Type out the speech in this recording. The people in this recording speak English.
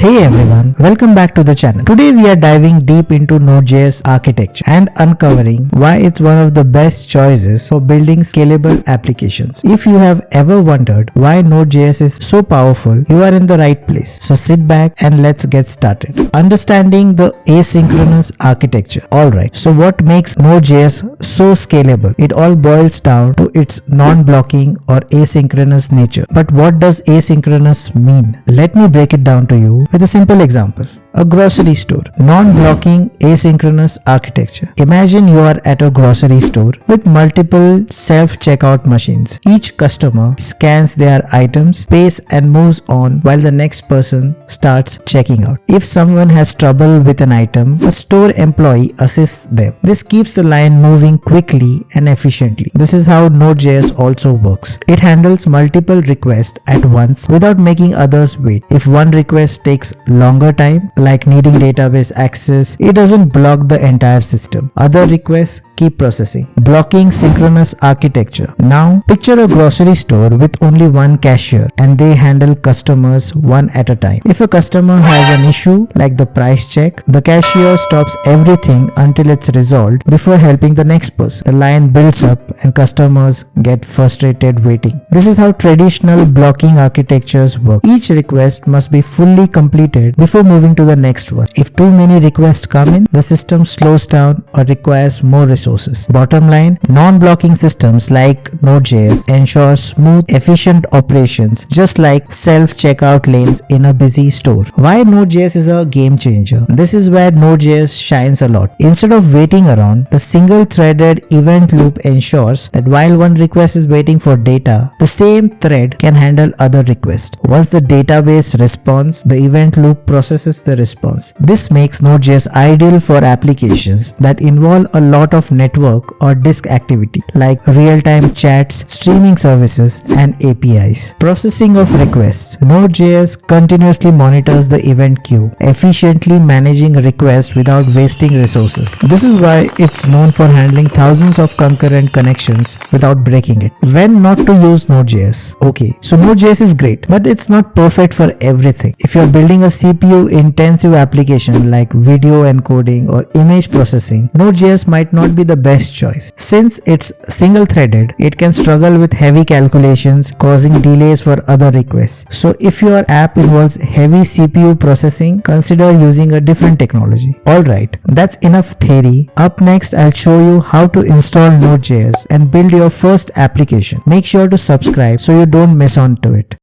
Hey everyone, welcome back to the channel. Today we are diving deep into Node.js architecture and uncovering why it's one of the best choices for building scalable applications. If you have ever wondered why Node.js is so powerful, you are in the right place. So sit back and let's get started. Understanding the asynchronous architecture. Alright, so what makes Node.js so scalable? It all boils down to its non-blocking or asynchronous nature. But what does asynchronous mean? Let me break it down to you with a simple example. A grocery store. Non-blocking asynchronous architecture. Imagine you are at a grocery store with multiple self-checkout machines. Each customer scans their items, pays and moves on while the next person starts checking out. If someone has trouble with an item, a store employee assists them. This keeps the line moving quickly and efficiently. This is how Node.js also works. It handles multiple requests at once without making others wait. If one request takes longer time, like needing database access, it doesn't block the entire system. Other requests keep processing. Blocking synchronous architecture. Now, picture a grocery store with only one cashier and they handle customers one at a time. If a customer has an issue like the price check, the cashier stops everything until it's resolved before helping the next person. The line builds up and customers get frustrated waiting. This is how traditional blocking architectures work. Each request must be fully completed before moving to the next one. If too many requests come in, the system slows down or requires more resources. Bottom line, non-blocking systems like Node.js ensure smooth, efficient operations just like self-checkout lanes in a busy store. Why Node.js is a game changer? This is where Node.js shines a lot. Instead of waiting around, the single-threaded event loop ensures that while one request is waiting for data, the same thread can handle other requests. Once the database responds, the event loop processes the response. This makes Node.js ideal for applications that involve a lot of network or disk activity like real-time chats, streaming services, and APIs. Processing of requests. Node.js continuously monitors the event queue, efficiently managing requests without wasting resources. This is why it's known for handling thousands of concurrent connections without breaking it. When not to use Node.js? Okay, so Node.js is great, but it's not perfect for everything. If you're building a CPU-intensive application like video encoding or image processing, Node.js might not be the best choice. Since it's single-threaded, it can struggle with heavy calculations, causing delays for other requests. So if your app involves heavy CPU processing, consider using a different technology. Alright, that's enough theory. Up next, I'll show you how to install Node.js and build your first application. Make sure to subscribe so you don't miss on to it.